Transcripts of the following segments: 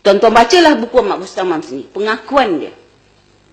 Tuan-tuan bacalah buku Ahmad Bustamam sini, pengakuan dia.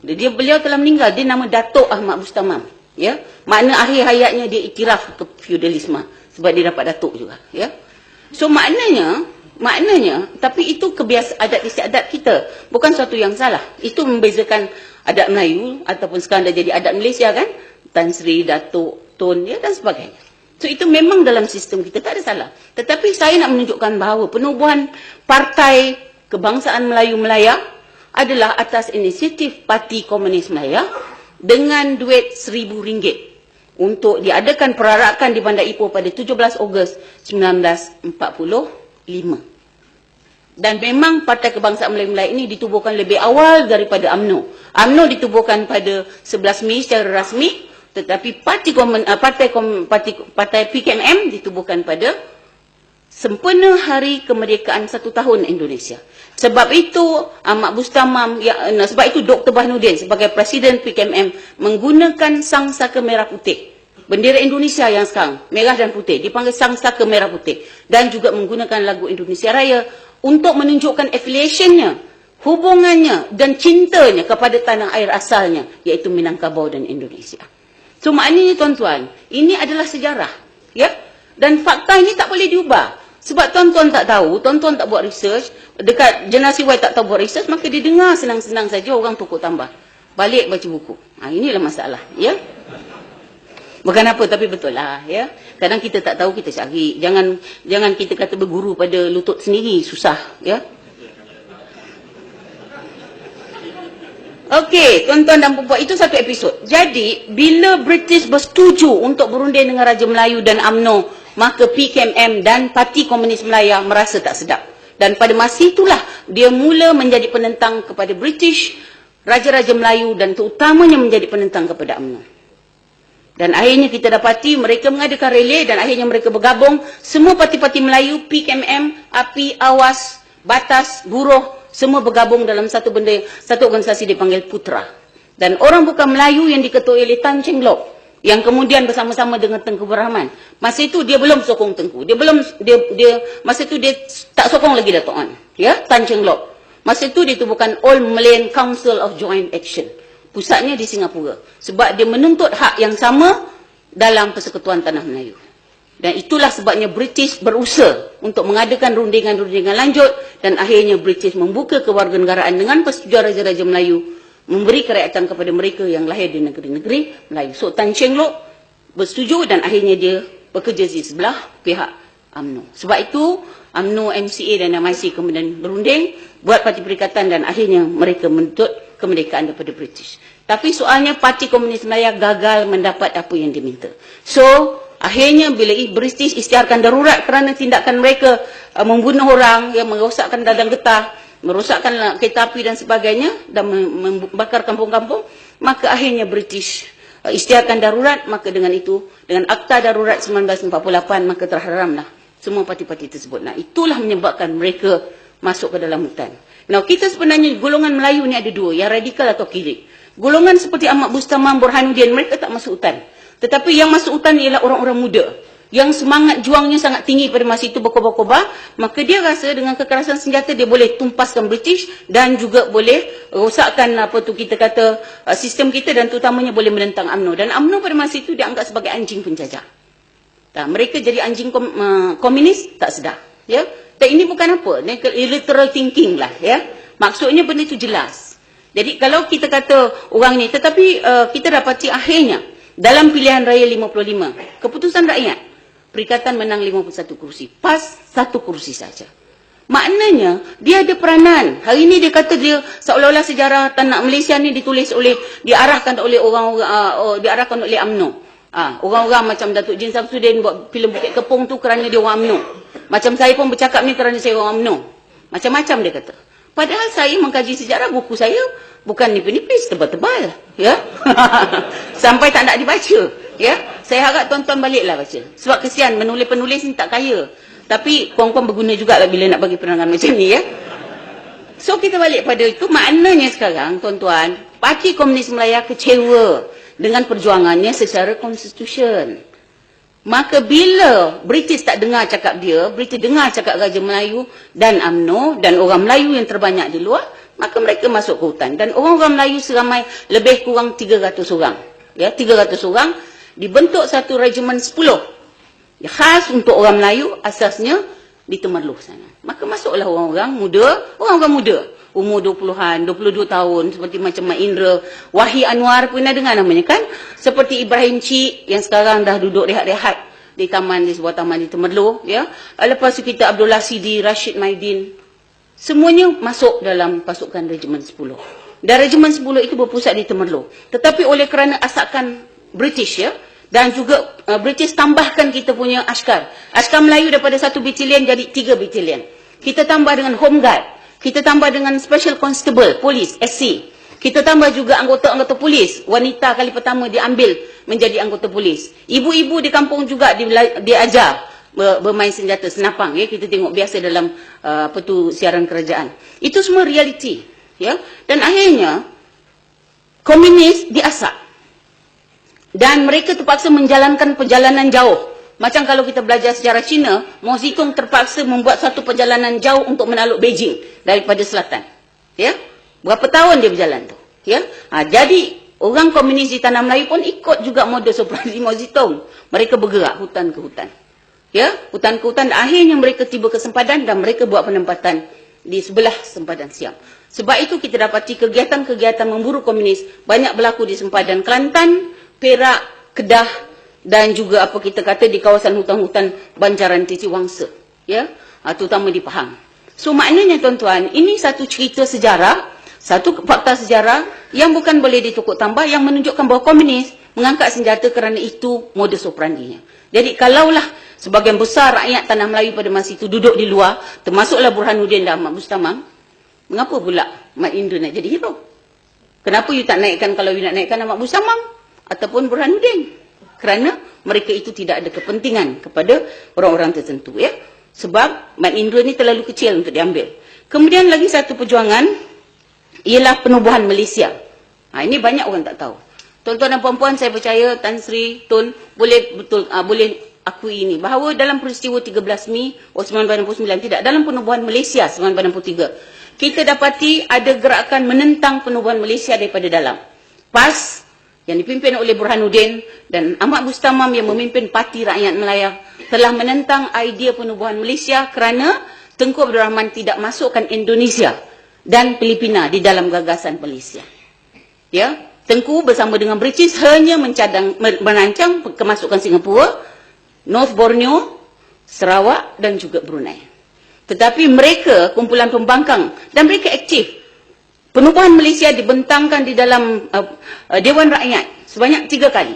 Beliau telah meninggal, dia nama Datuk Ahmad Bustamam. Ya, makna akhir hayatnya dia iktiraf ke feudalisme sebab dia dapat datuk juga. Ya, so maknanya, tapi itu kebiasaan adat istiadat kita, bukan suatu yang salah. Itu membezakan adat Melayu ataupun sekarang dah jadi adat Malaysia kan, Tan Sri, Datuk, Tun, ya, dan sebagainya. So itu memang dalam sistem kita, tak ada salah. Tetapi saya nak menunjukkan bahawa penubuhan Partai Kebangsaan Melayu Melaya adalah atas inisiatif Parti Komunis Melaya dengan duit RM1,000 untuk diadakan perarakan di Bandar Ipoh pada 17 Ogos 1945. Dan memang Partai Kebangsaan Melayu Melaya ini ditubuhkan lebih awal daripada UMNO. UMNO ditubuhkan pada 11 Mei secara rasmi, tetapi Partai PKMM ditubuhkan pada sempena hari kemerdekaan 1 tahun Indonesia. Sebab itu Ahmad Bustamam, sebab itu Dr. Bahanuddin sebagai Presiden PKMM menggunakan sangsaka merah putih. Bendera Indonesia yang sekarang, merah dan putih, dipanggil sangsaka merah putih. Dan juga menggunakan lagu Indonesia Raya untuk menunjukkan affiliationnya, hubungannya dan cintanya kepada tanah air asalnya, iaitu Minangkabau dan Indonesia. So maknanya tuan-tuan, ini adalah sejarah. Ya? Dan fakta ini tak boleh diubah. Sebab tuan-tuan tak tahu, tuan-tuan tak buat research, dekat generasi Y tak tahu buat research, maka dia dengar senang-senang saja orang pokok tambah. Balik baca buku. Inilah masalah. Ya? Bukan apa, tapi betul lah. Ya? Kadang kita tak tahu, kita cari. Jangan kita kata berguru pada lutut sendiri, susah. Ya? Okey, tuan-tuan dan puan-puan, itu satu episod. Jadi, bila British bersetuju untuk berunding dengan Raja Melayu dan UMNO, maka PKMM dan Parti Komunis Melaya merasa tak sedap. Dan pada masa itulah, dia mula menjadi penentang kepada British, Raja-Raja Melayu dan terutamanya menjadi penentang kepada UMNO. Dan akhirnya kita dapati mereka mengadakan relay dan akhirnya mereka bergabung. Semua parti-parti Melayu, PKMM, API, AWAS, Batas, Buruh, semua bergabung dalam satu organisasi dipanggil Putra. Dan orang bukan Melayu yang diketuai oleh Tan Cheng Lock, yang kemudian bersama-sama dengan Tengku Berrahman. Masa itu dia belum sokong Tengku. Masa itu dia tak sokong lagi Dato' An. Ya, Tan Cheng Lock. Masa itu ditubuhkan All Malayan Council of Joint Action. Pusatnya di Singapura. Sebab dia menuntut hak yang sama dalam Persekutuan Tanah Melayu. Dan itulah sebabnya British berusaha untuk mengadakan rundingan-rundingan lanjut dan akhirnya British membuka kewarganegaraan dengan persetujuan Raja-Raja Melayu, memberi kerakyatan kepada mereka yang lahir di negeri-negeri Melayu. So Tan Cheng Lock bersetuju dan akhirnya dia bekerja di sebelah pihak UMNO. Sebab itu UMNO, MCA dan MIC kemudian berunding, buat parti perikatan dan akhirnya mereka menuntut kemerdekaan daripada British. Tapi soalnya Parti Komunis Melaya gagal mendapat apa yang diminta. So akhirnya bila British isytiharkan darurat kerana tindakan mereka membunuh orang, yang merosakkan ladang getah, merosakkan kereta api dan sebagainya dan membakar kampung-kampung, maka akhirnya British isytiharkan darurat. Maka dengan itu, dengan Akta Darurat 1948, maka terharamlah semua parti-parti tersebut. Nah, itulah menyebabkan mereka masuk ke dalam hutan. Nah, kita sebenarnya golongan Melayu ni ada dua, yang radikal atau kiri. Golongan seperti Ahmad Bustamam, Burhanuddin, mereka tak masuk hutan. Tetapi yang masuk hutan ialah orang-orang muda yang semangat juangnya sangat tinggi pada masa itu, berkobar-kobar. Maka dia rasa dengan kekerasan senjata dia boleh tumpaskan British dan juga boleh rosakkan kita kata sistem kita dan terutamanya boleh menentang UMNO. Dan UMNO pada masa itu dianggap sebagai anjing penjajah. Mereka jadi anjing komunis tak sedar. Ya? Dan ini bukan apa, literal thinking lah. Ya? Maksudnya benda itu jelas. Jadi kalau kita kata orang ni, tetapi kita dapati akhirnya dalam pilihan raya 55, keputusan rakyat, Perikatan menang 51 kursi. PAS 1 kursi saja. Maknanya, dia ada peranan. Hari ini dia kata dia seolah-olah sejarah tanah Malaysia ni diarahkan oleh UMNO. Orang-orang macam Datuk Jin Samsudin buat filem Bukit Kepung tu kerana dia orang UMNO. Macam saya pun bercakap ni kerana saya orang UMNO. Macam-macam dia kata. Padahal saya mengkaji sejarah, buku saya bukan nipis-nipis, tebal-tebal. Ya? Sampai tak nak dibaca. Ya? Saya harap tuan-tuan baliklah baca. Sebab kesian, penulis ni tak kaya. Tapi puan-puan berguna jugalah bila nak bagi penerangan macam ni. Ya? So kita balik pada itu, maknanya sekarang tuan-tuan, Parti Komunis Melaya kecewa dengan perjuangannya secara konstitusi. Maka bila British tak dengar cakap dia, British dengar cakap Raja Melayu dan UMNO dan orang Melayu yang terbanyak di luar, maka mereka masuk ke hutan. Dan orang-orang Melayu seramai lebih kurang 300 orang. Ya, 300 orang dibentuk satu regimen 10. Ya, khas untuk orang Melayu, asasnya di Temerloh sana. Maka masuklah orang-orang muda, umur 20-an, 22 tahun, seperti macam Mak Indra, Wahid Anwar, pernah dengar namanya kan? Seperti Ibrahim Cik, yang sekarang dah duduk rehat-rehat di sebuah taman di Temerloh, ya. Lepas tu kita Abdullah Sidi, Rashid Maidin, semuanya masuk dalam pasukan Regimen 10. Dan Regimen 10 itu berpusat di Temerloh. Tetapi oleh kerana asakan British, ya, dan juga British tambahkan kita punya askar. Askar Melayu daripada 1 batalion jadi 3 batalion. Kita tambah dengan Home Guard. Kita tambah dengan Special Constable, Polis, SC. Kita tambah juga anggota-anggota polis. Wanita kali pertama diambil menjadi anggota polis. Ibu-ibu di kampung juga diajar bermain senjata, senapang. Ya. Kita tengok biasa dalam siaran kerajaan. Itu semua realiti. Ya. Dan akhirnya, komunis diasak. Dan mereka terpaksa menjalankan perjalanan jauh. Macam kalau kita belajar sejarah Cina, Mao Zedong terpaksa membuat satu perjalanan jauh untuk menakluk Beijing daripada selatan. Ya, berapa tahun dia berjalan tu? Ya, jadi orang komunis di Tanah Melayu pun ikut juga modus operandi Mao Zedong. Mereka bergerak hutan ke hutan. Ya, hutan ke hutan. Dan akhirnya mereka tiba ke sempadan dan mereka buat penempatan di sebelah sempadan Siam. Sebab itu kita dapati kegiatan-kegiatan memburu komunis banyak berlaku di sempadan Kelantan, Perak, Kedah, dan juga apa kita kata di kawasan hutan-hutan Banjaran Titi Wangsa, ya, terutama di Pahang. So maknanya tuan-tuan, ini satu cerita sejarah, satu fakta sejarah yang bukan boleh ditukuk tambah, yang menunjukkan bahawa komunis mengangkat senjata kerana itu modus operandinya. Jadi kalaulah sebagian besar rakyat Tanah Melayu pada masa itu duduk di luar, termasuklah Burhanuddin dan Ahmad Bustamam, mengapa pula Mat Indra nak jadi hero? Kenapa you tak naikkan, kalau you nak naikkan Ahmad Bustamam ataupun Burhanuddin? Kerana mereka itu tidak ada kepentingan kepada orang-orang tertentu, ya. Sebab Mat Indra ni terlalu kecil untuk diambil. Kemudian lagi satu perjuangan ialah penubuhan Malaysia. Ini banyak orang tak tahu. Tuan-tuan dan puan-puan, saya percaya Tan Sri Tun boleh akui ini, bahawa dalam peristiwa 13 Mei 1989, tidak, dalam penubuhan Malaysia 1993, kita dapati ada gerakan menentang penubuhan Malaysia daripada dalam. PAS yang dipimpin oleh Burhanuddin dan Ahmad Bustamam yang memimpin Parti Rakyat Melayu telah menentang idea penubuhan Malaysia kerana Tengku Abdul Rahman tidak masukkan Indonesia dan Filipina di dalam gagasan Malaysia. Ya, Tengku bersama dengan British hanya merancang kemasukan Singapura, North Borneo, Sarawak dan juga Brunei. Tetapi mereka kumpulan pembangkang dan mereka aktif. Penubuhan Malaysia dibentangkan di dalam Dewan Rakyat sebanyak 3 kali.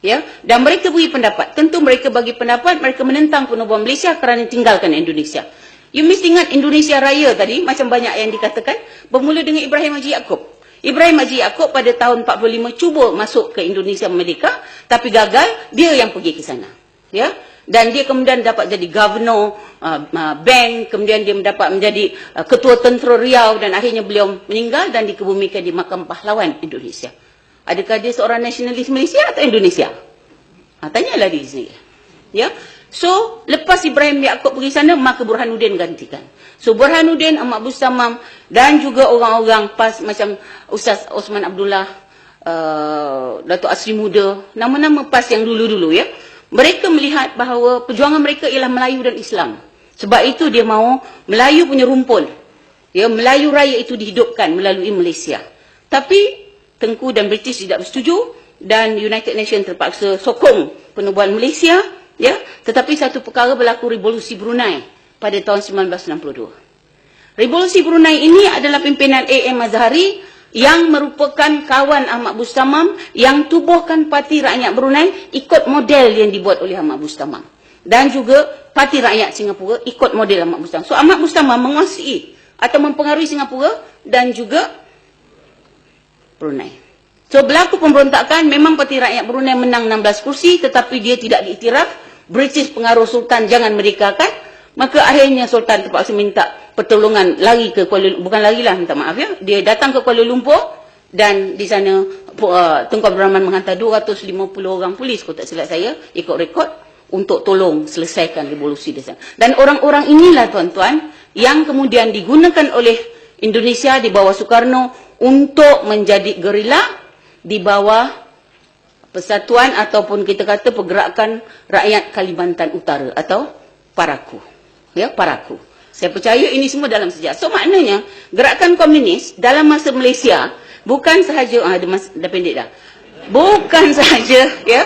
Ya, dan mereka beri pendapat. Tentu mereka bagi pendapat, mereka menentang penubuhan Malaysia kerana tinggalkan Indonesia. You mesti ingat Indonesia Raya tadi, macam banyak yang dikatakan, bermula dengan Ibrahim Haji Yaakob. Ibrahim Haji Yaakob pada tahun 45 cuba masuk ke Indonesia Merdeka, tapi gagal, dia yang pergi ke sana. Ya, dan dia kemudian dapat jadi governor bank, kemudian dia mendapat menjadi ketua tentera Riau dan akhirnya beliau meninggal dan dikebumikan di Makam Pahlawan Indonesia. Adakah dia seorang nasionalis Malaysia atau Indonesia? Tanyalah diri sendiri. Ya. So, lepas Ibrahim Yaakob pergi sana, maka Burhanuddin gantikan. So, Burhanuddin, Ahmad Bustamam dan juga orang-orang PAS macam Ustaz Osman Abdullah, Datuk Asri Muda, nama-nama PAS yang dulu-dulu, ya. Mereka melihat bahawa perjuangan mereka ialah Melayu dan Islam. Sebab itu dia mahu Melayu punya rumpun. Ya, Melayu Raya itu dihidupkan melalui Malaysia. Tapi Tengku dan British tidak bersetuju dan United Nations terpaksa sokong penubuhan Malaysia. Ya, tetapi satu perkara berlaku Revolusi Brunei pada tahun 1962. Revolusi Brunei ini adalah pimpinan A.M. Azhari yang merupakan kawan Ahmad Bustamam yang tubuhkan Parti Rakyat Brunei ikut model yang dibuat oleh Ahmad Bustamam. Dan juga Parti Rakyat Singapura ikut model Ahmad Bustamam. So Ahmad Bustamam menguasai atau mempengaruhi Singapura dan juga Brunei. So berlaku pemberontakan, memang Parti Rakyat Brunei menang 16 kursi tetapi dia tidak diiktiraf. British pengaruh Sultan jangan merdekakan. Maka akhirnya Sultan terpaksa minta pertolongan, lari ke Kuala Lumpur, bukan larilah, minta maaf ya, dia datang ke Kuala Lumpur dan di sana Tengku Abdul Rahman menghantar 250 orang polis, kalau tak silap saya, ikut rekod, untuk tolong selesaikan revolusi di sana. Dan orang-orang inilah tuan-tuan yang kemudian digunakan oleh Indonesia di bawah Soekarno untuk menjadi gerila di bawah persatuan ataupun kita kata pergerakan rakyat Kalimantan Utara atau PARAKU. Ya, PARAKU. Saya percaya ini semua dalam sejarah. So maknanya gerakan komunis dalam masa Malaysia bukan sahaja dah pendek dah. Bukan sahaja ya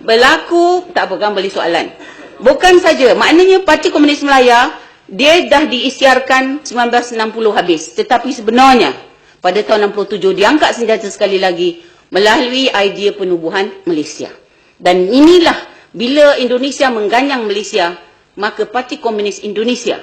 berlaku, tak apa kan beli soalan. Bukan saja, maknanya Parti Komunis Melaya dia dah diisytiharkan 1960 habis. Tetapi sebenarnya pada tahun 67 diangkat senjata sekali lagi melalui idea penubuhan Malaysia. Dan inilah bila Indonesia mengganyang Malaysia, maka Parti Komunis Indonesia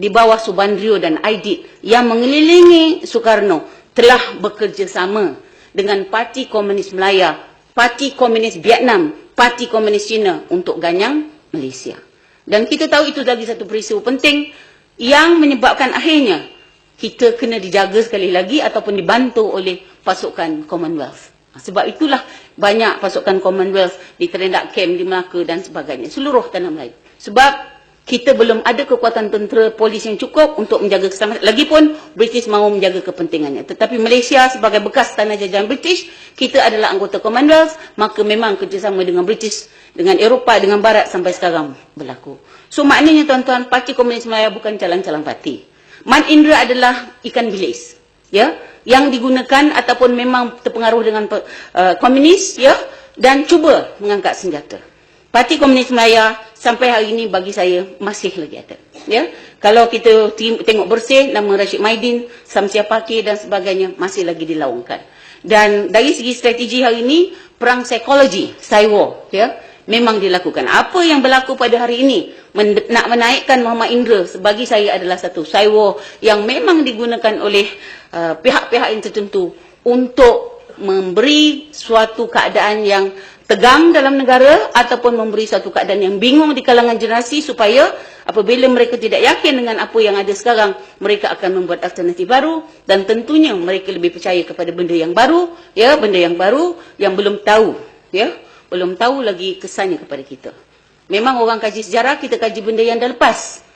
di bawah Subandrio dan Aidit yang mengelilingi Soekarno telah bekerjasama dengan Parti Komunis Melaya, Parti Komunis Vietnam, Parti Komunis China untuk ganyang Malaysia. Dan kita tahu itu lagi satu peristiwa penting yang menyebabkan akhirnya kita kena dijaga sekali lagi ataupun dibantu oleh pasukan Commonwealth. Sebab itulah banyak pasukan Commonwealth di Terendak Camp di Melaka dan sebagainya, seluruh tanah Melayu. Sebab kita belum ada kekuatan tentera polis yang cukup untuk menjaga keselamatan. Lagipun British mahu menjaga kepentingannya. Tetapi Malaysia sebagai bekas tanah jajahan British, kita adalah anggota Commonwealth, maka memang kerjasama dengan British, dengan Eropah, dengan Barat sampai sekarang berlaku. So maknanya tuan-tuan, Parti Komunis Melaya bukan calang-calang parti. Mat Indra adalah ikan bilis, ya, yang digunakan ataupun memang terpengaruh dengan komunis, ya, dan cuba mengangkat senjata. Parti Komunis Melaya sampai hari ini bagi saya masih lagi ada. Ya, kalau kita tengok bersih nama Rashid Maidin, Samsia Pakir dan sebagainya masih lagi dilaungkan. Dan dari segi strategi hari ini perang psikologi, cyber, ya, memang dilakukan. Apa yang berlaku pada hari ini nak menaikkan Muhammad Indra bagi saya adalah satu cyber yang memang digunakan oleh pihak-pihak yang tertentu untuk memberi suatu keadaan yang tegang dalam negara ataupun memberi satu keadaan yang bingung di kalangan generasi supaya apabila mereka tidak yakin dengan apa yang ada sekarang, mereka akan membuat alternatif baru dan tentunya mereka lebih percaya kepada benda yang baru, ya, benda yang baru yang belum tahu, ya, belum tahu lagi kesannya kepada kita. Memang orang kaji sejarah, kita kaji benda yang dah lepas.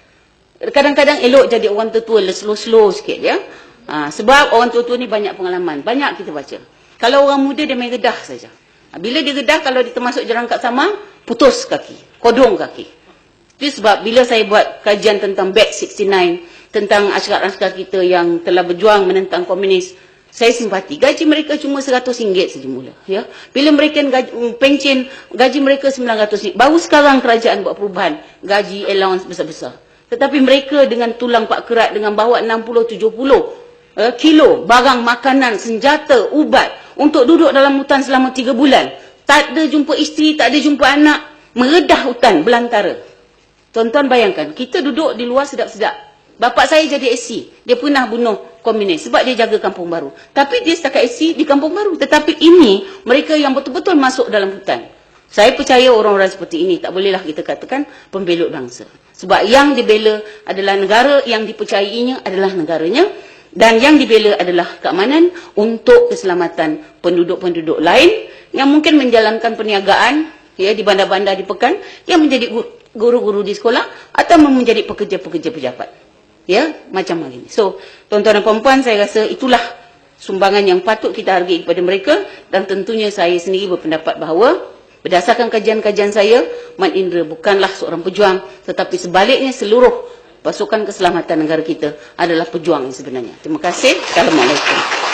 Kadang-kadang elok jadi orang tua slow-slow sikit, ya. Sebab orang tua-tua ni banyak pengalaman, banyak kita baca. Kalau orang muda dia main gedah saja. Bila dia gedah, kalau dia termasuk jerangkap sama, putus kaki, kodong kaki. Itu sebab bila saya buat kajian tentang Back 69, tentang askar-askar kita yang telah berjuang menentang komunis, saya simpati. Gaji mereka cuma RM100 saja mula. Ya? Bila mereka pencen, gaji mereka RM900. Baru sekarang kerajaan buat perubahan, gaji allowance besar-besar. Tetapi mereka dengan tulang pak kerat, dengan bawa 60-70 kilo barang makanan, senjata, ubat untuk duduk dalam hutan selama 3 bulan. Tak ada jumpa isteri, tak ada jumpa anak, meredah hutan belantara. Tuan-tuan bayangkan, kita duduk di luar sedap-sedap. Bapak saya jadi SC, dia pernah bunuh komunis sebab dia jaga Kampung Baru. Tapi dia setakat SC di Kampung Baru. Tetapi ini mereka yang betul-betul masuk dalam hutan. Saya percaya orang-orang seperti ini tak bolehlah kita katakan pembelot bangsa. Sebab yang dibela adalah negara, yang dipercayainya adalah negaranya. Dan yang dibela adalah keamanan untuk keselamatan penduduk-penduduk lain yang mungkin menjalankan perniagaan, ya, di bandar-bandar di Pekan, yang menjadi guru-guru di sekolah atau menjadi pekerja-pekerja pejabat. Ya, macam hari ini. So, tuan-tuan dan puan-puan, saya rasa itulah sumbangan yang patut kita hargai kepada mereka, dan tentunya saya sendiri berpendapat bahawa berdasarkan kajian-kajian saya, Mat Indra bukanlah seorang pejuang, tetapi sebaliknya seluruh pasukan keselamatan negara kita adalah pejuang yang sebenarnya. Terima kasih. Assalamualaikum.